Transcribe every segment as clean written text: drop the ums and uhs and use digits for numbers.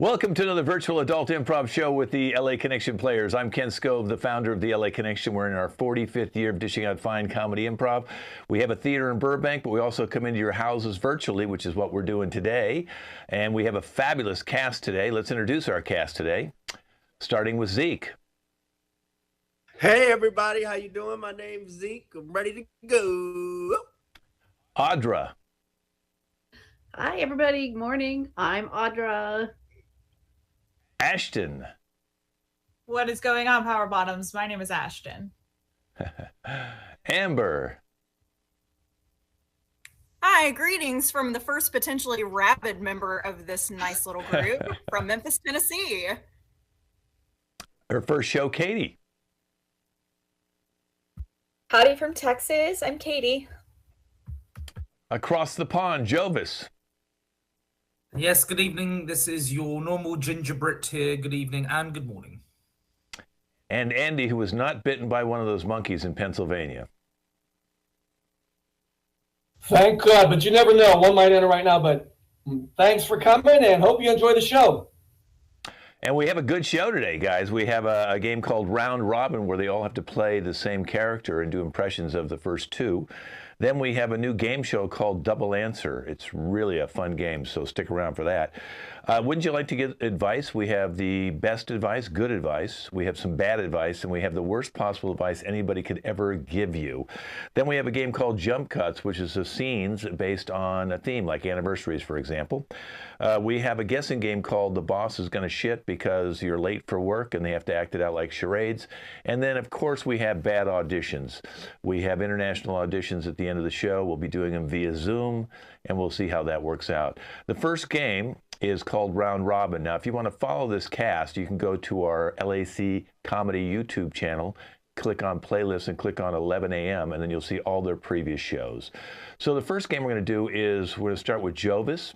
Welcome to another virtual adult improv show with the LA Connection players. I'm Ken Scove, the founder of the LA Connection. We're in our 45th year of dishing out fine comedy improv. We have a theater in Burbank, but we also come into your houses virtually, which is what we're doing today. And we have a fabulous cast today. Let's introduce our cast today, starting with Zeke. Hey everybody, how you doing? My name's Zeke. I'm ready to go. Audra. Hi everybody, good morning. I'm Audra. Ashton. What is going on, Power Bottoms? My name is Ashton. Amber. Hi, greetings from the first potentially rabid member of this nice little group from Memphis, Tennessee. Her first show, Katie. Howdy from Texas. I'm Katie. Across the pond, Jovis. Yes, good evening. This is your normal Ginger Brit here. Good evening and good morning. And Andy, who was not bitten by one of those monkeys in Pennsylvania. Thank God, but you never know. One might enter right now, but thanks for coming and hope you enjoy the show. And we have a good show today, guys. We have a game called Round Robin where they all have to play the same character and do impressions of the first two. Then we have a new game show called Double Answer. It's really a fun game, so stick around for that. Wouldn't you like to get advice? We have the best advice, good advice. We have some bad advice, and we have the worst possible advice anybody could ever give you. Then we have a game called Jump Cuts, which is the scenes based on a theme, like anniversaries, for example. We have a guessing game called The Boss is Gonna Shit because you're late for work and they have to act it out like charades. And then, of course, we have bad auditions. We have international auditions at the end of the show. We'll be doing them via Zoom, and we'll see how that works out. The first game is called Round Robin. Now, if you want to follow this cast, you can go to our LAC Comedy YouTube channel, click on playlists and click on 11 a.m. and then you'll see all their previous shows. So the first game we're going to do is we're going to start with Jovis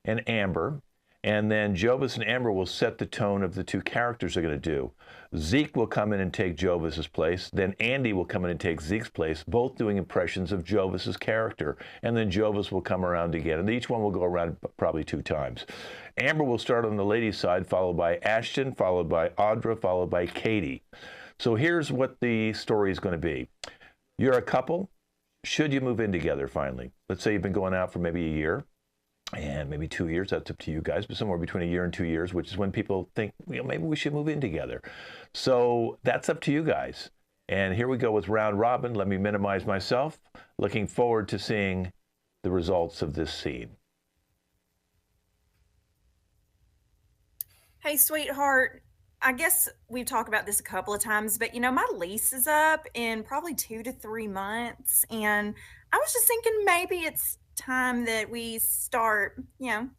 and Amber, and then Jovis and Amber will set the tone of the two characters they're going to do. Zeke will come in and take Jovis's place. Then Andy will come in and take Zeke's place, both doing impressions of Jovis's character. And then Jovis will come around again. And each one will go around probably 2 times. Amber will start on the ladies' side, followed by Ashton, followed by Audra, followed by Katie. So here's what the story is going to be. You're a couple. Should you move in together finally? Let's say you've been going out for maybe a year. And maybe 2 years, that's up to you guys, but somewhere between a year and 2 years, which is when people think, maybe we should move in together. So that's up to you guys. And here we go with Round Robin. Let me minimize myself. Looking forward to seeing the results of this scene. Hey, sweetheart, I guess we've talked about this a couple of times, but my lease is up in probably 2 to 3 months. And I was just thinking maybe it's time that we start,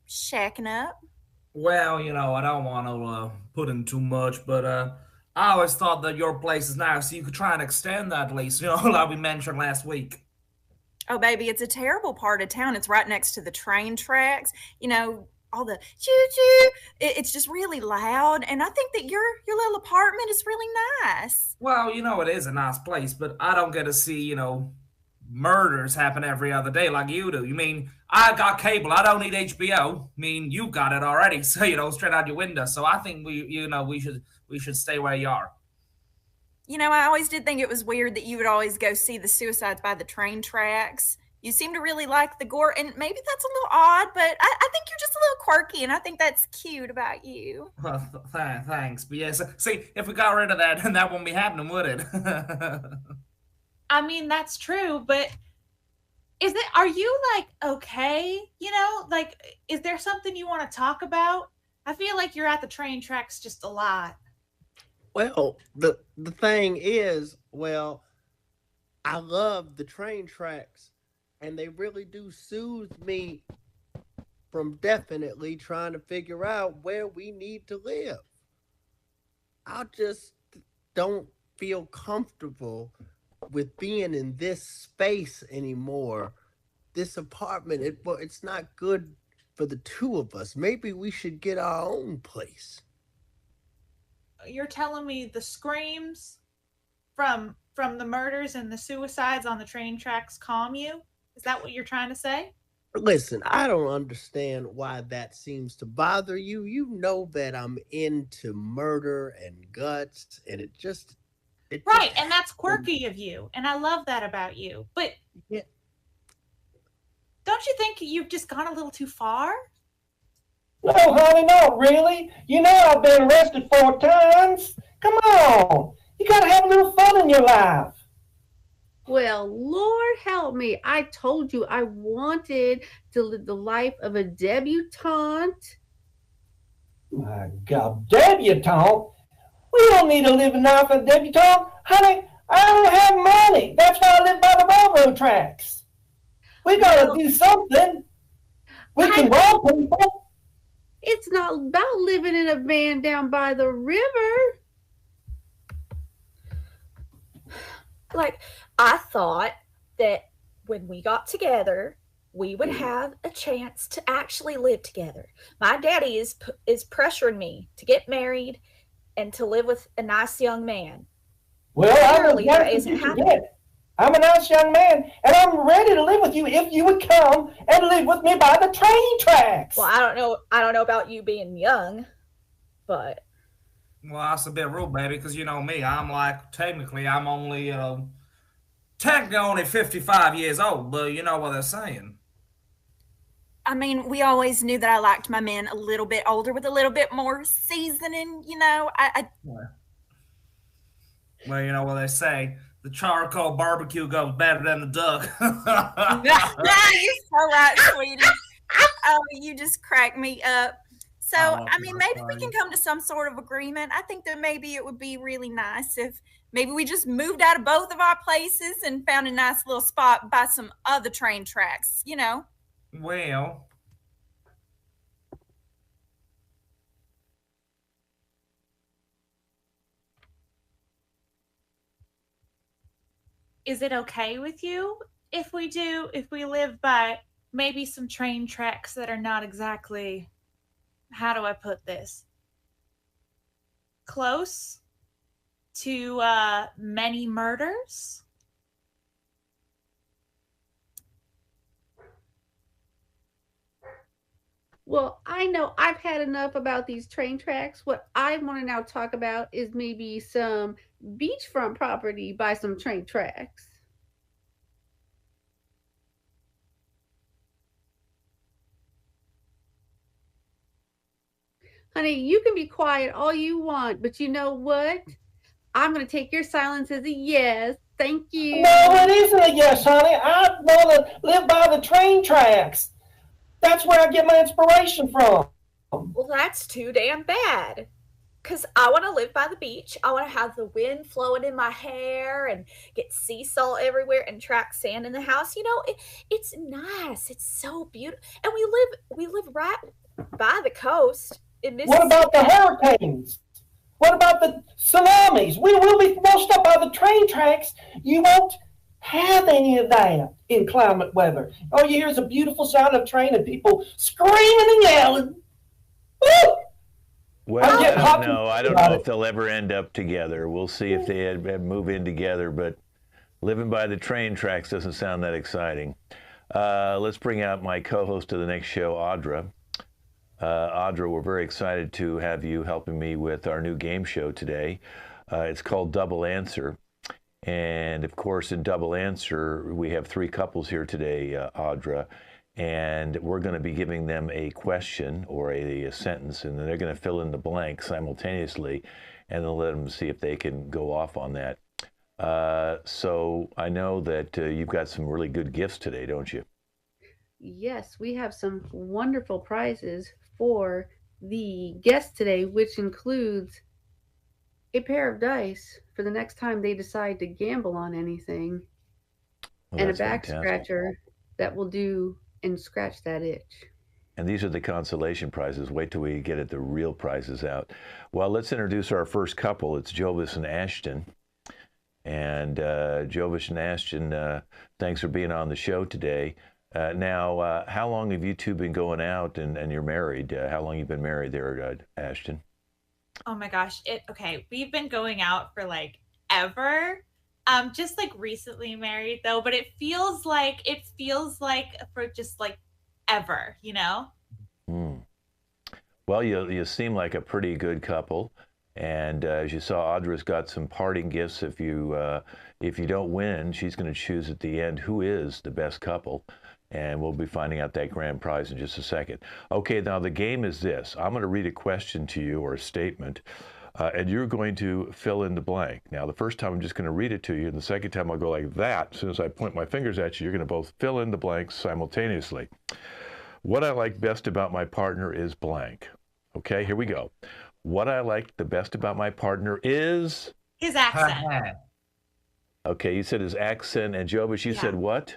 shacking up. Well, I don't want to put in too much, but I always thought that your place is nice, so you could try and extend that lease, like we mentioned last week. Oh, baby, it's a terrible part of town. It's right next to the train tracks. All the choo-choo. It's just really loud, and I think that your little apartment is really nice. Well, it is a nice place, but I don't get to see, murders happen every other day like you do. You mean I got cable? I don't need HBO. I mean you got it already, so straight out your window. So I think we should stay where you are. I always did think it was weird that you would always go see the suicides by the train tracks. You seem to really like the gore, and maybe that's a little odd, but I think you're just a little quirky, and I think that's cute about you. Well, thanks, but yes, see, if we got rid of that, then that wouldn't be happening, would it? I mean, that's true, but are you okay? Is there something you want to talk about? I feel like you're at the train tracks just a lot. Well, the thing is, I love the train tracks, and they really do soothe me from definitely trying to figure out where we need to live. I just don't feel comfortable with being in this space anymore. This apartment, it's not good for the two of us. Maybe we should get our own place. You're telling me the screams from the murders and the suicides on the train tracks calm you? Is that what you're trying to say? Listen, I don't understand why that seems to bother you. You know that I'm into murder and guts, and it just Right, and that's quirky of you, and I love that about you. But yeah. Don't you think you've just gone a little too far? No, honey, no, really. You know I've been arrested 4 times. Come on. You got to have a little fun in your life. Well, Lord help me. I told you I wanted to live the life of a debutante. My God, debutante? We don't need to live a life of a debutante. Honey, I don't have money. That's why I live by the railroad tracks. We got to do something. We can rob people. It's not about living in a van down by the river. Like, I thought that when we got together, we would have a chance to actually live together. My daddy is pressuring me to get married and to live with a nice young man. Well, clearly that isn't happening. I'm a nice young man, and I'm ready to live with you if you would come and live with me by the train tracks. Well, I don't know about you being young, but well, that's a bit rude, baby, because you know me. I'm like technically I'm only technically only 55 years old, but you know what they're saying. I mean, we always knew that I liked my men a little bit older with a little bit more seasoning, you know. Well, you know what they say. The charcoal barbecue goes better than the duck. You're so right, sweetie. Oh, you just crack me up. So, I mean, maybe we can come to some sort of agreement. I think that maybe it would be really nice if maybe we just moved out of both of our places and found a nice little spot by some other train tracks, you know? Well, Is it okay with you if we live by maybe some train tracks that are not exactly, how do I put this? Close to many murders? Well, I know I've had enough about these train tracks. What I want to now talk about is maybe some beachfront property by some train tracks. Honey, you can be quiet all you want, but you know what? I'm going to take your silence as a yes. Thank you. No, it isn't a yes, honey. I want to live by the train tracks. That's where I get my inspiration from. Well, that's too damn bad. Because I want to live by the beach. I want to have the wind flowing in my hair and get sea salt everywhere and track sand in the house. You know, it's nice. It's so beautiful. And we live right by the coast in Mississippi. What about the hurricanes? What about the tsunamis? We'll be washed up by the train tracks. You won't have any of that in climate weather. All you hear is a beautiful sound of train and people screaming and yelling. Woo! Well, I don't know if they'll ever end up together. We'll see if they move in together, but living by the train tracks doesn't sound that exciting. Let's bring out my co-host of the next show, Audra. Audra, we're very excited to have you helping me with our new game show today. It's called Double Answer. And of course, in Double Answer, we have 3 couples here today, Audra. And we're going to be giving them a question or a sentence, and then they're going to fill in the blank simultaneously, and then let them see if they can go off on that. So I know that you've got some really good gifts today, don't you? Yes, we have some wonderful prizes for the guests today, which includes a pair of dice for the next time they decide to gamble on anything, and a back scratcher that will do and scratch that itch. And these are the consolation prizes. Wait till we get the real prizes out. Well, let's introduce our first couple. It's Jovis and Ashton. And Jovis and Ashton, thanks for being on the show today. Now, how long have you two been going out and you're married? How long have you been married there, Ashton? Oh my gosh. Okay. We've been going out for like ever. Just like recently married though, but it feels like for just like ever, you know? Hmm. Well, you seem like a pretty good couple, and as you saw, Audra's got some parting gifts. If you don't win, she's going to choose at the end who is the best couple, and we'll be finding out that grand prize in just a second. Okay, now the game is this. I'm going to read a question to you or a statement, and you're going to fill in the blank. Now, the first time I'm just going to read it to you, and the second time I'll go like that. As soon as I point my fingers at you, you're going to both fill in the blanks simultaneously. What I like best about my partner is blank. Okay, here we go. What I like the best about my partner is... His accent. Her hair. Okay, you said his accent, and Jovis, you said what?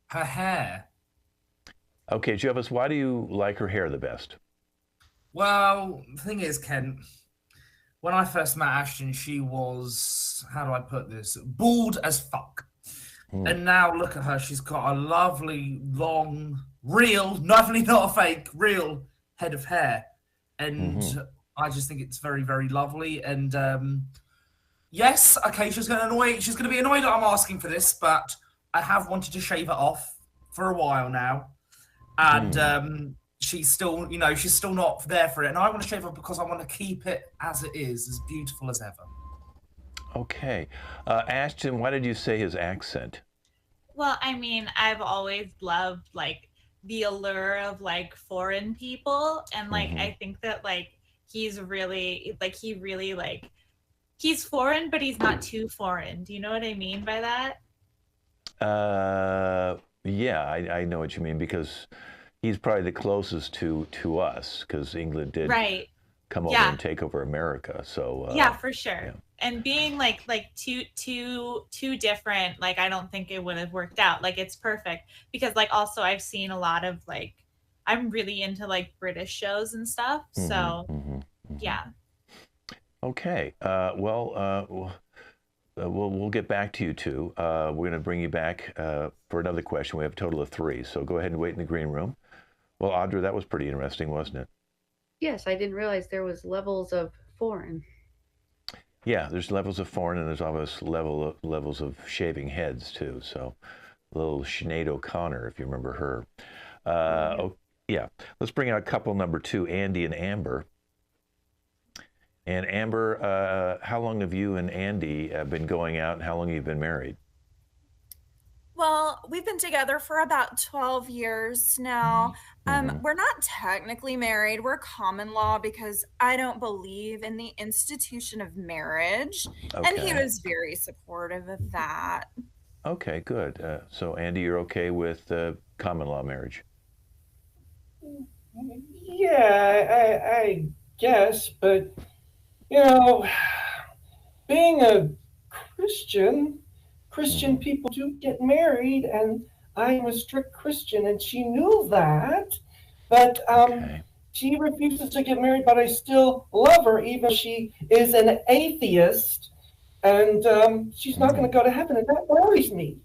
Her hair. Okay, Jovis, why do you like her hair the best? Well, the thing is, Ken, when I first met Ashton, she was, how do I put this, bald as fuck. And now look at her, she's got a lovely, long, real, definitely not a fake, real head of hair. And I just think it's very, very lovely. And yes, okay, she's going to be annoyed that I'm asking for this, but I have wanted to shave it off for a while now. And she's still, she's still not there for it. And I want to shave it because I want to keep it as it is, as beautiful as ever. Okay. Ashton, why did you say his accent? Well, I mean, I've always loved, like, the allure of, like, foreign people. And, like, I think that, like, he's really, like, he's foreign, but he's not too foreign. Do you know what I mean by that? Yeah, I know what you mean, because he's probably the closest to us, because England did come over and take over America. So yeah, for sure. Yeah. And being like too different, like, I don't think it would have worked out. Like, it's perfect because, like, also I've seen a lot of, like, I'm really into, like, British shows and stuff. So yeah. Okay. Well, we'll get back to you two. We're going to bring you back for another question. We have a total of 3. So go ahead and wait in the green room. Well, Audra, that was pretty interesting, wasn't it? Yes, I didn't realize there was levels of foreign. Yeah, there's levels of foreign, and there's almost levels of shaving heads too. So, little Sinead O'Connor, if you remember her. Yeah, let's bring out couple number 2, Andy and Amber. And Amber, how long have you and Andy been going out, and how long have you been married? Well, we've been together for about 12 years now. We're not technically married. We're common law because I don't believe in the institution of marriage. Okay. And he was very supportive of that. Okay, good. So, Andy, you're okay with common law marriage? Yeah, I guess, but, being a Christian people do get married, and I'm a strict Christian, and she knew that. But she refuses to get married, but I still love her, even though she is an atheist, and she's not going to go to heaven, and that worries me.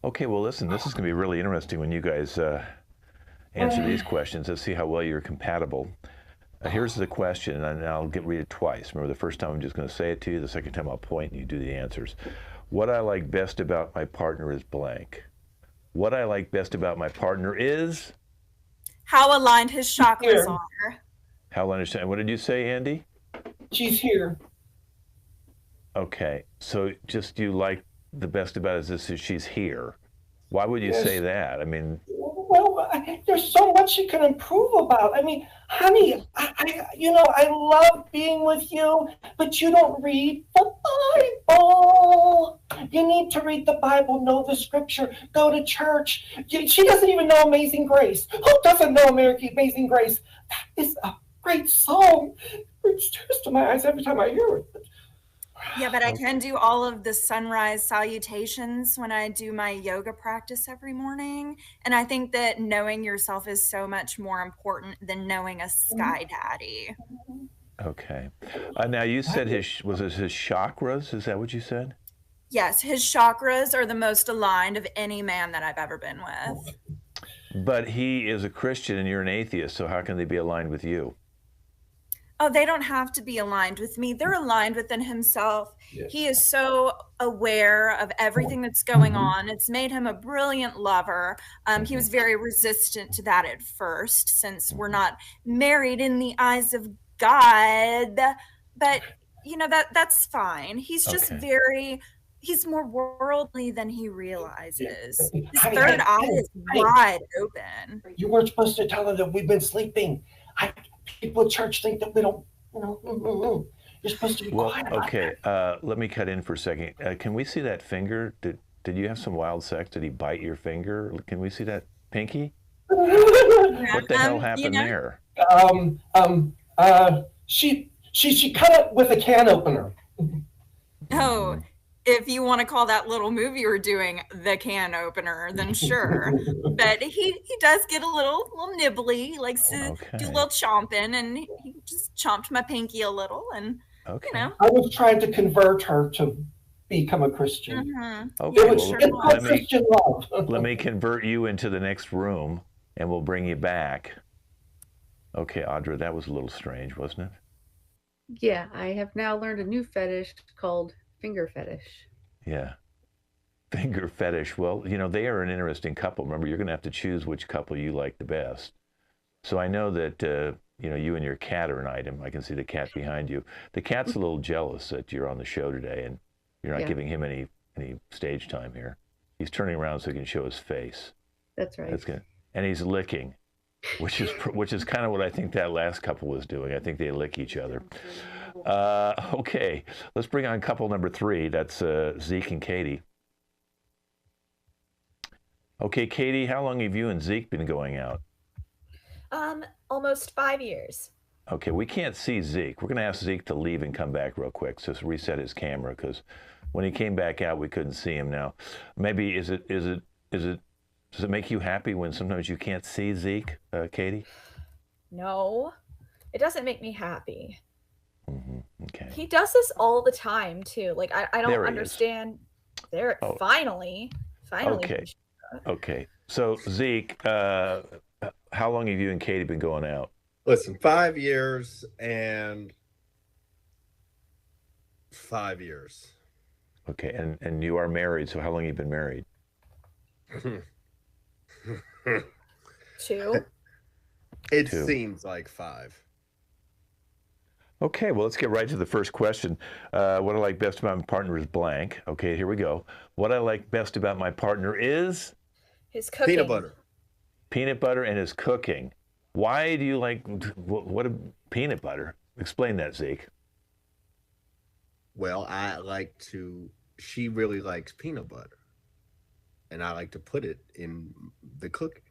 Okay, well, listen, this is going to be really interesting when you guys answer these questions. Let's see how well you're compatible. Here's the question, and I'll read it twice. Remember, the first time I'm just going to say it to you. The second time I'll point, and you do the answers. What I like best about my partner is blank. What I like best about my partner is... How aligned his chakras are. How aligned. And what did you say, Andy? She's here. Okay, so just you like the best about it is she's here. Why would you say that? I mean... Well, there's so much you can improve about. I mean, honey, I love being with you, but you don't read the Bible. You need to read the Bible, know the scripture, go to church. She doesn't even know Amazing Grace. Who doesn't know Amazing Grace? That is a great song. It brings tears to my eyes every time I hear it. Yeah, but I can do all of the sunrise salutations when I do my yoga practice every morning. And I think that knowing yourself is so much more important than knowing a sky daddy. Okay. Now, you said his chakras? Is that what you said? Yes, his chakras are the most aligned of any man that I've ever been with. But he is a Christian and you're an atheist, so how can they be aligned with you? Oh, they don't have to be aligned with me. They're aligned within himself. Yes. He is so aware of everything that's going on. It's made him a brilliant lover. He was very resistant to that at first, since we're not married in the eyes of God. But that's fine. He's just he's more worldly than he realizes. His third eye is wide open. You weren't supposed to tell her that we've been sleeping. People at church think that we don't, You're supposed to be quiet. Okay, let me cut in for a second. Can we see that finger? Did you have some wild sex? Did he bite your finger? Can we see that pinky? What the hell happened there? She cut it with a can opener. Oh, if you want to call that little movie we're doing the can opener, then sure. But he does get a little nibbly. He likes to do a little chomping, and he just chomped my pinky a little, and I was trying to convert her to become a Christian. Christian love. Let me convert you into the next room, and we'll bring you back. Okay, Audra, that was a little strange, wasn't it? Yeah, I have now learned a new fetish called finger fetish. Yeah. Finger fetish. Well, they are an interesting couple. Remember, you're going to have to choose which couple you like the best. So I know that, you and your cat are an item. I can see the cat behind you. The cat's a little jealous that you're on the show today, and you're not giving him any stage time here. He's turning around so he can show his face. That's right. That's good. And he's licking, which is kind of what I think that last couple was doing. I think they lick each other. Okay, let's bring on couple number 3. That's Zeke and Katie. Okay, Katie, how long have you and Zeke been going out? Almost 5 years. Okay, we can't see Zeke. We're going to ask Zeke to leave and come back real quick. So reset his camera, because when he came back out, we couldn't see him. Now, maybe does it make you happy when sometimes you can't see Zeke, Katie? No, it doesn't make me happy. Okay. He does this all the time too. Like I don't understand. There, finally. Okay. So Zeke, how long have you and Katie been going out? Listen, 5 years and 5 years. Okay, and you are married. So how long have you been married? 2. It seems like 5. Okay, well, let's get right to the first question. What I like best about my partner is blank. Okay, here we go. What I like best about my partner is? His cooking. Peanut butter. Peanut butter and his cooking. Why do you like what peanut butter? Explain that, Zeke. Well, she really likes peanut butter. And I like to put it in the cooking.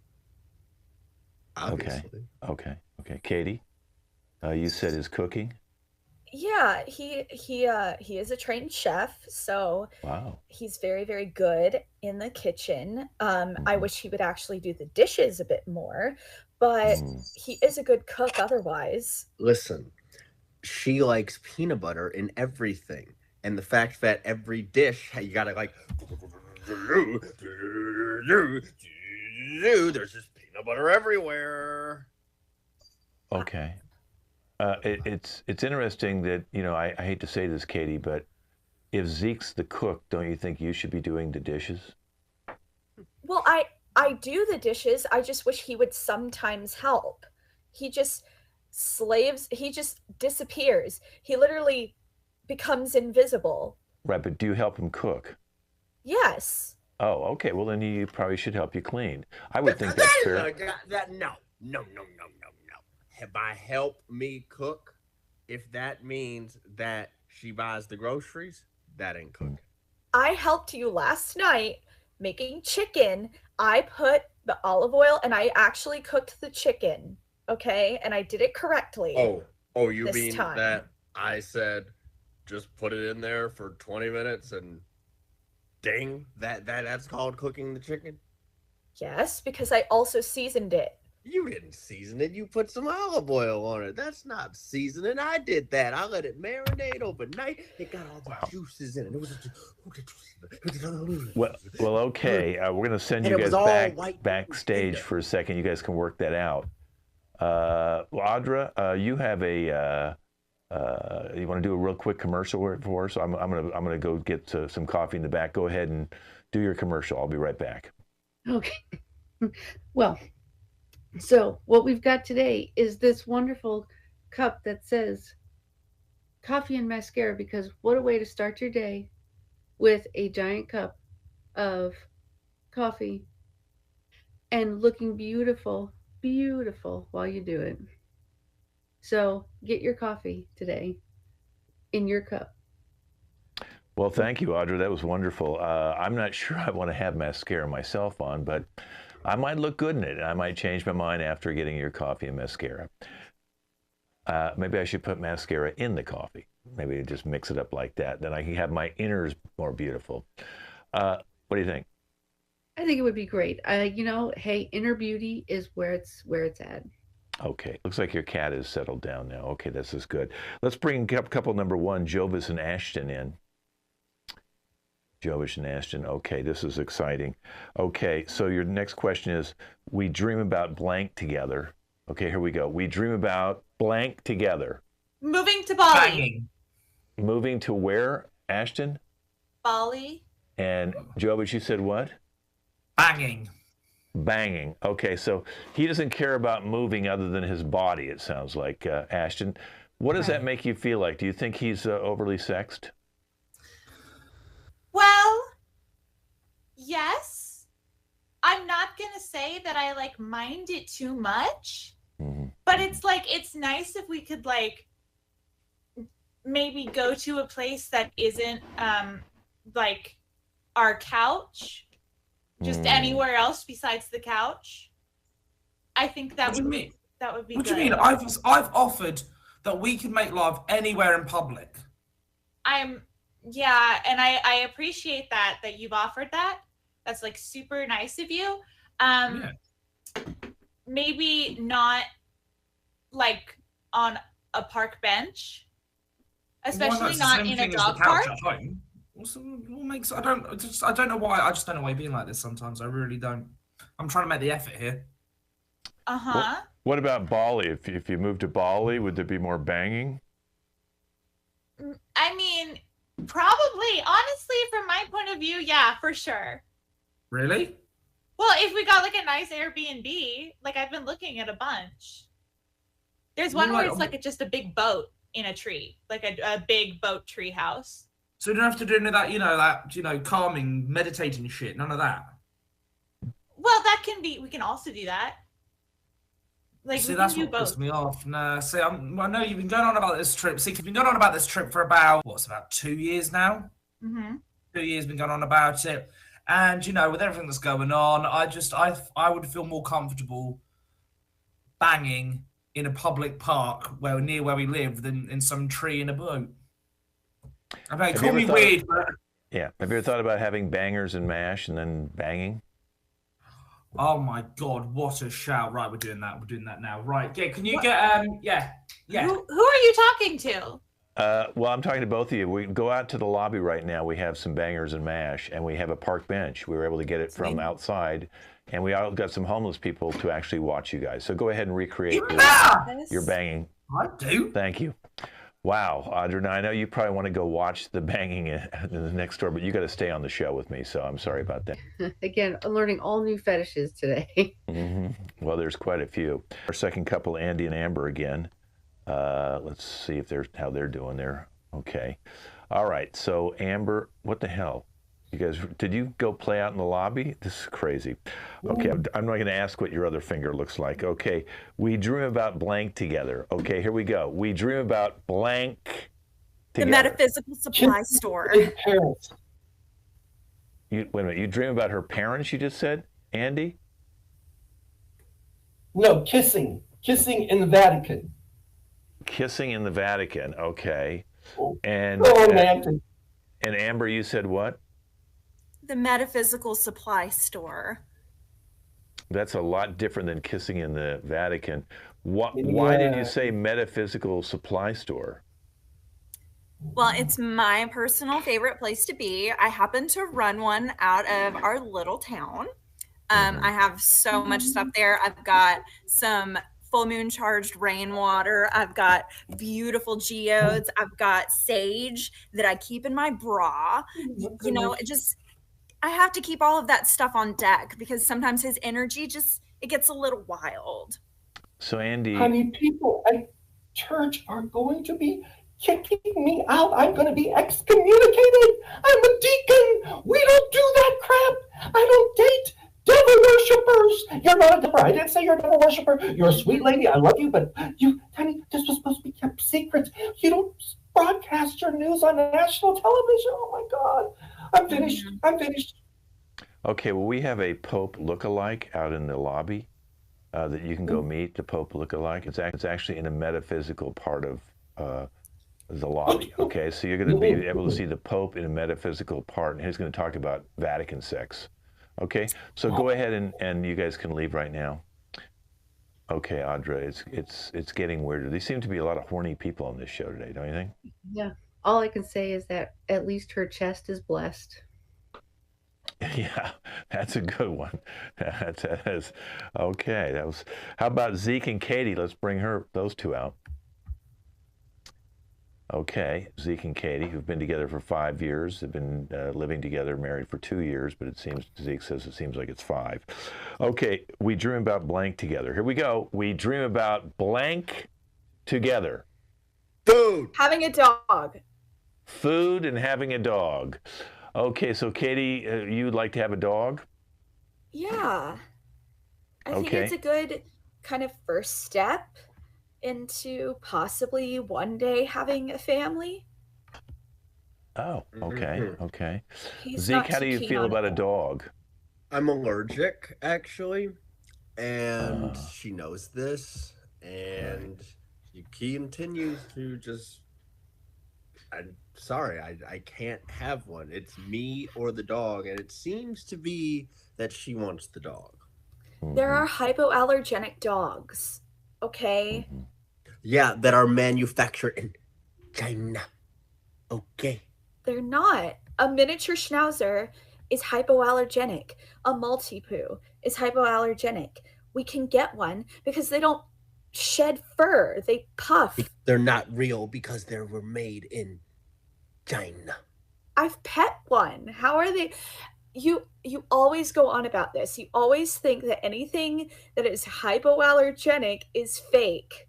Obviously. Okay. Katie, you said his cooking? Yeah, he is a trained chef, so wow, he's very, very good in the kitchen. I wish he would actually do the dishes a bit more, but he is a good cook otherwise. Listen, she likes peanut butter in everything, and the fact that every dish you gotta there's just peanut butter everywhere. Okay. It's interesting that, I hate to say this, Katie, but if Zeke's the cook, don't you think you should be doing the dishes? Well, I do the dishes. I just wish he would sometimes help. He just he just disappears. He literally becomes invisible. Right, but do you help him cook? Yes. Oh, okay. Well, then he probably should help you clean. I would think that's fair. No. By help me cook, if that means that she buys the groceries, that ain't cooking. I helped you last night making chicken. I put the olive oil and I actually cooked the chicken. Okay, and I did it correctly. Oh, you mean that I said just put it in there for 20 minutes and ding, that's called cooking the chicken? Yes, because I also seasoned it. You didn't season it. You put some olive oil on it. That's not seasoning. I did that. I let it marinate overnight. It got all the juices in it. Well, okay. We're going to send you guys backstage for a second. You guys can work that out. Audra, you have a. You want to do a real quick commercial for us? I'm gonna go get some coffee in the back. Go ahead and do your commercial. I'll be right back. Okay. Well, so what we've got today is this wonderful cup that says coffee and mascara, because what a way to start your day with a giant cup of coffee and looking beautiful, beautiful while you do it. So get your coffee today in your cup. Well, thank you, Audra. That was wonderful. I'm not sure I want to have mascara myself on, but I might look good in it. I might change my mind after getting your coffee and mascara. Maybe I should put mascara in the coffee. Maybe just mix it up like that. Then I can have my inners more beautiful. What do you think? I think it would be great. Hey, inner beauty is where it's at. Okay, looks like your cat is settled down now. Okay, this is good. Let's bring couple number one, Jovis and Ashton, in. Jovis and Ashton. Okay, this is exciting. Okay, so your next question is, we dream about blank together. Okay, here we go. We dream about blank together. Moving to Bali. Banging. Moving to where, Ashton? Bali. And Jovis, you said what? Banging. Banging. Okay, so he doesn't care about moving other than his body, it sounds like, Ashton. What does that make you feel like? Do you think he's overly sexed? Well, yes. I'm not going to say that I mind it too much, but it's nice if we could maybe go to a place that isn't our couch, just anywhere else besides the couch. I think that would be What good. do you mean? I've offered that we can make love anywhere in public. Yeah, and I appreciate that you've offered that. That's super nice of you. Maybe not on a park bench, especially not in a dog park. I don't know why. I just don't know why you're being like this sometimes. I really don't. I'm trying to make the effort here. What about Bali? If you moved to Bali, would there be more banging? I mean, probably. Honestly, from my point of view, yeah, for sure. Really? Well, if we got a nice Airbnb, I've been looking at a bunch. There's one where it's just a big boat in a tree, a big boat tree house. So you don't have to do any of that, calming, meditating shit. None of that. Well, that can be. We can also do that. See, that's what pissed me off. Nah, see, I know you've been going on about this trip. See, you've been going on about this trip for about 2 years now? Mm-hmm. 2 years been going on about it. And, with everything that's going on, I would feel more comfortable banging in a public park near where we live than in some tree in a boat. I mean, call me weird, but... Yeah. Have you ever thought about having bangers and mash and then banging? Oh my God, what a shout. Right, we're doing that. We're doing that now. Right, yeah, can you get, yeah. Who are you talking to? Well, I'm talking to both of you. We go out to the lobby right now. We have some bangers and mash, and we have a park bench. We were able to get it from outside, and we all got some homeless people to actually watch you guys. So go ahead and recreate your banging. I do. Thank you. Wow, Audra, now I know you probably want to go watch the banging in the next door, but you got to stay on the show with me, so I'm sorry about that. Again, I'm learning all new fetishes today. Well, there's quite a few. Our second couple, Andy and Amber again. Let's see how they're doing there. Okay. All right, so Amber, what the hell? You guys, did you go play out in the lobby? This is crazy. Okay, I'm not going to ask what your other finger looks like. Okay, we dream about blank together. Okay, here we go. We dream about blank together. The metaphysical supply store. Wait a minute, you dream about her parents, you just said, Andy? No, kissing in the Vatican. Kissing in the Vatican, okay. And Amber, you said what? The metaphysical supply store. That's a lot different than kissing in the Vatican. Why did you say metaphysical supply store? Well, it's my personal favorite place to be. I happen to run one out of our little town. I have so much stuff there. I've got some full moon charged rainwater. I've got beautiful geodes. I've got sage that I keep in my bra. You know, I have to keep all of that stuff on deck because sometimes his energy it gets a little wild. So Andy, honey, people at church are going to be kicking me out. I'm going to be excommunicated. I'm a deacon. We don't do that crap. I don't date devil worshippers. You're not a devil. I didn't say you're a devil worshiper. You're a sweet lady. I love you, but honey, this was supposed to be kept secret. You don't broadcast your news on national television. Oh my God. I'm finished. I'm finished. Okay, well, we have a Pope look-alike out in the lobby that you can go meet, the Pope look-alike. It's actually in a metaphysical part of the lobby, okay? So you're going to be able to see the Pope in a metaphysical part, and he's going to talk about Vatican sex. Okay, so go ahead and you guys can leave right now. Okay, Audra, it's getting weirder. There seem to be a lot of horny people on this show today, don't you think? Yeah. All I can say is that at least her chest is blessed. Yeah, that's a good one. That's okay. That was. How about Zeke and Katie? Let's bring those two out. Okay, Zeke and Katie, who've been together for 5 years, have been living together, married for 2 years, but Zeke says it seems like it's 5. Okay, we dream about blank together. Here we go. We dream about blank together. Food. Having a dog. Food and having a dog. Okay, so Katie, you'd like to have a dog? Yeah. I think it's a good kind of first step into possibly one day having a family. Oh, okay, okay. He's Zeke, how do you feel about a dog? I'm allergic, actually, and she knows this, and she continues to just... I'm sorry, I can't have one. It's me or the dog, and it seems to be that she wants the dog. There are hypoallergenic dogs, okay? Yeah, that are manufactured in China. Okay. They're not. A miniature schnauzer is hypoallergenic. A Maltipoo is hypoallergenic. We can get one because they don't shed fur. They puff. They're not real because they were made in China. I've pet one. How are they? You always go on about this. You always think that anything that is hypoallergenic is fake.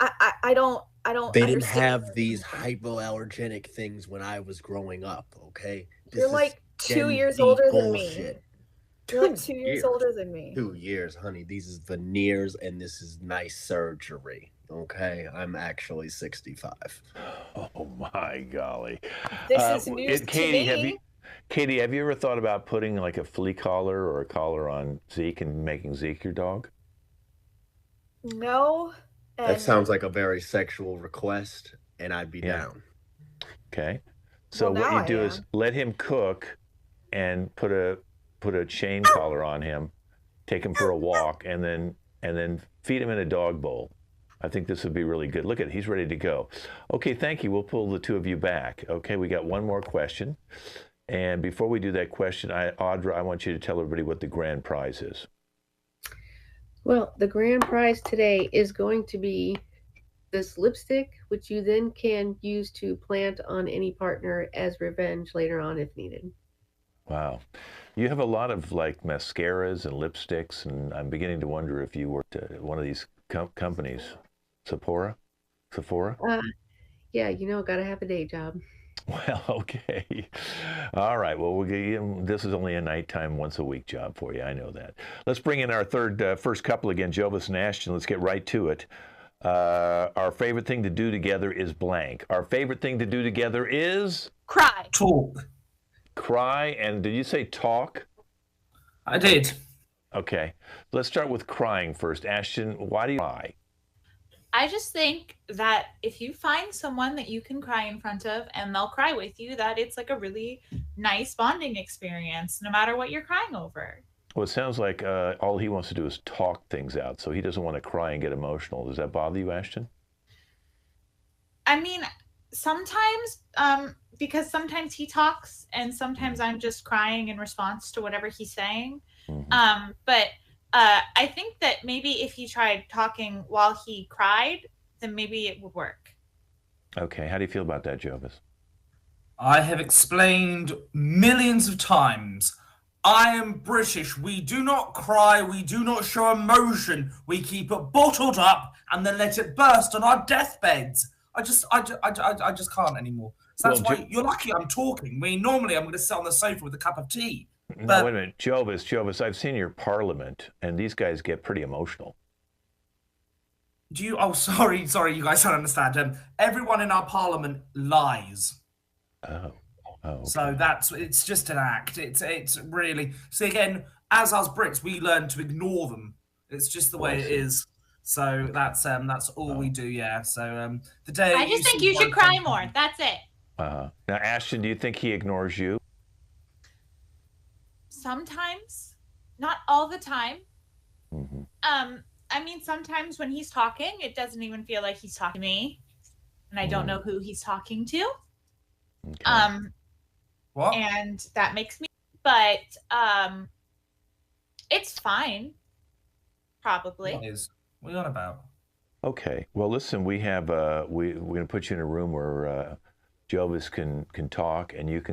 I don't They didn't understand. have these hypoallergenic things when I was growing up, okay? You're like 2 years older than me. You're like 2 years older than me. 2 years, honey. These is veneers and this is nice surgery. Okay, I'm actually 65. Oh my golly! This is news to me. Katie, have you ever thought about putting like a flea collar or a collar on Zeke and making Zeke your dog? No. That sounds like a very sexual request, and I'd be down. Okay, so what you do is let him cook, and put a chain collar on him, take him for a walk, and then feed him in a dog bowl. I think this would be really good. Look at it, he's ready to go. Okay, thank you. We'll pull the two of you back. Okay, we got one more question. And before we do that question, Audra, I want you to tell everybody what the grand prize is. Well, the grand prize today is going to be this lipstick, which you then can use to plant on any partner as revenge later on if needed. Wow. You have a lot of like mascaras and lipsticks, and I'm beginning to wonder if you worked at one of these companies. Sephora? Yeah, gotta have a day job. Well, okay. All right. Well, this is only a nighttime, once a week job for you. I know that. Let's bring in our first couple again, Jovis and Ashton. Let's get right to it. Our favorite thing to do together is blank. Our favorite thing to do together is? Cry. Talk. Cry. And did you say talk? I did. Okay. Let's start with crying first. Ashton, why do you cry? I just think that if you find someone that you can cry in front of and they'll cry with you, that it's like a really nice bonding experience, no matter what you're crying over. Well, it sounds like all he wants to do is talk things out, so he doesn't want to cry and get emotional. Does that bother you, Ashton? I mean, sometimes, because sometimes he talks and sometimes I'm just crying in response to whatever he's saying. But I think that maybe if he tried talking while he cried, then maybe it would work. Okay, how do you feel about that, Jovis? I have explained millions of times. I am British. We do not cry. We do not show emotion. We keep it bottled up and then let it burst on our deathbeds. I just can't anymore. So that's why you're lucky I'm talking. I mean, normally I'm going to sit on the sofa with a cup of tea. No, wait a minute, Jovis, I've seen your parliament, and these guys get pretty emotional. Do you? Oh, sorry, you guys don't understand. Everyone in our parliament lies. Oh, okay. So it's just an act. It's really. So again, as us Brits, we learn to ignore them. It's just the way it is. So that's all we do. Yeah. So the day. I just think you should cry more. That's it. Now, Ashton, do you think he ignores you? Sometimes, not all the time. Mm-hmm. I mean, sometimes when he's talking, it doesn't even feel like he's talking to me, and I don't know who he's talking to. Okay. What? And that makes me. But it's fine. Probably. What are you on about? Okay. Well, listen, we have we're going to put you in a room where Jovis can talk, and you can.